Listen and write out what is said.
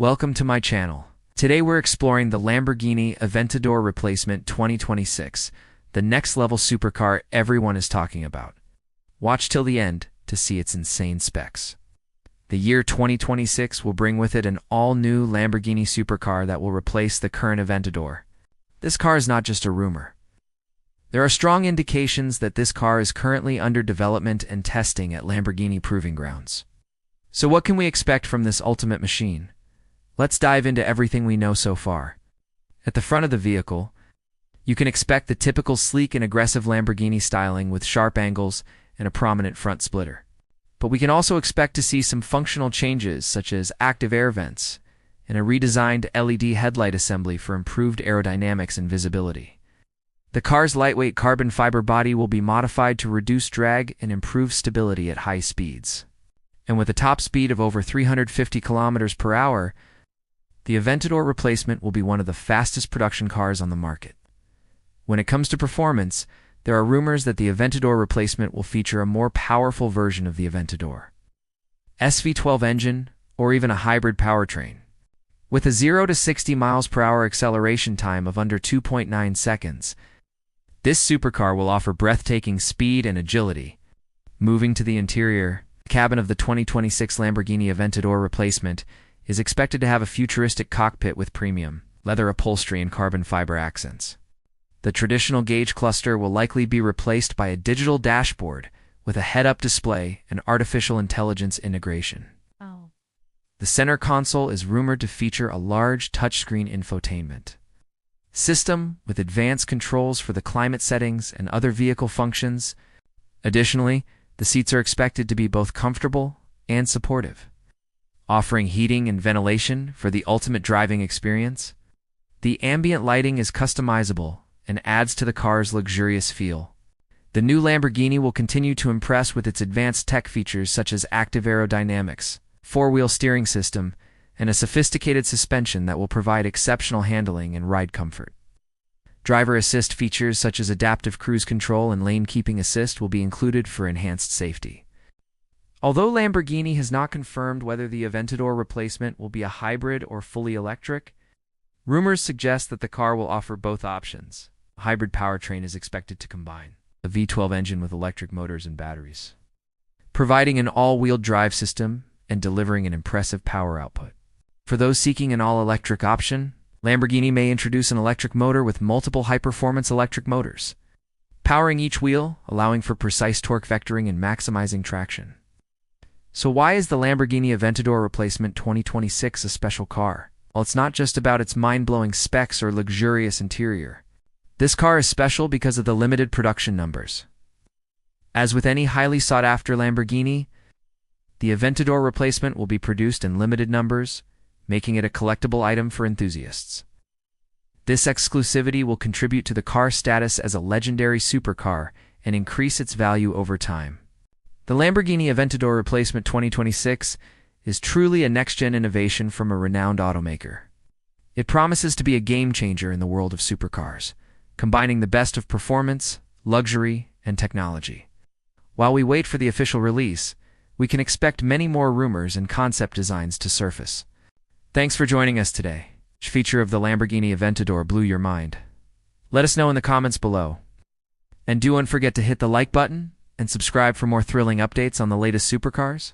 Welcome to my channel. Today we're exploring the Lamborghini Aventador Replacement 2026, the next-level supercar everyone is talking about. Watch till the end to see its insane specs. The year 2026 will bring with it an all-new Lamborghini supercar that will replace the current Aventador. This car is not just a rumor. There are strong indications that this car is currently under development and testing at Lamborghini proving grounds. So what can we expect from this ultimate machine? Let's dive into everything we know so far. At the front of the vehicle, you can expect the typical sleek and aggressive Lamborghini styling with sharp angles and a prominent front splitter. But we can also expect to see some functional changes such as active air vents and a redesigned LED headlight assembly for improved aerodynamics and visibility. The car's lightweight carbon fiber body will be modified to reduce drag and improve stability at high speeds. And with a top speed of over 350 kilometers per hour, the Aventador Replacement will be one of the fastest production cars on the market. When it comes to performance, there are rumors that the Aventador Replacement will feature a more powerful version of the Aventador SV12 engine, or even a hybrid powertrain. With a 0 to 60 miles per hour acceleration time of under 2.9 seconds, this supercar will offer breathtaking speed and agility. Moving to the interior, the cabin of the 2026 Lamborghini Aventador Replacement is expected to have a futuristic cockpit with premium leather upholstery and carbon fiber accents. The traditional gauge cluster will likely be replaced by a digital dashboard with a head-up display and artificial intelligence integration. The center console is rumored to feature a large touchscreen infotainment system with advanced controls for the climate settings and other vehicle functions. Additionally, the seats are expected to be both comfortable and supportive, offering heating and ventilation for the ultimate driving experience. The ambient lighting is customizable and adds to the car's luxurious feel. The new Lamborghini will continue to impress with its advanced tech features such as active aerodynamics, four-wheel steering system, and a sophisticated suspension that will provide exceptional handling and ride comfort. Driver assist features such as adaptive cruise control and lane keeping assist will be included for enhanced safety. Although Lamborghini has not confirmed whether the Aventador Replacement will be a hybrid or fully electric, rumors suggest that the car will offer both options. A hybrid powertrain is expected to combine a V12 engine with electric motors and batteries, providing an all-wheel drive system and delivering an impressive power output. For those seeking an all-electric option, Lamborghini may introduce an electric motor with multiple high-performance electric motors, powering each wheel, allowing for precise torque vectoring and maximizing traction. So why is the Lamborghini Aventador Replacement 2026 a special car? Well, it's not just about its mind-blowing specs or luxurious interior. This car is special because of the limited production numbers. As with any highly sought-after Lamborghini, the Aventador Replacement will be produced in limited numbers, making it a collectible item for enthusiasts. This exclusivity will contribute to the car's status as a legendary supercar and increase its value over time. The Lamborghini Aventador Replacement 2026 is truly a next-gen innovation from a renowned automaker. It promises to be a game-changer in the world of supercars, combining the best of performance, luxury, and technology. While we wait for the official release, we can expect many more rumors and concept designs to surface. Thanks for joining us today. Which feature of the Lamborghini Aventador blew your mind? Let us know in the comments below. And don't forget to hit the like button and subscribe for more thrilling updates on the latest supercars.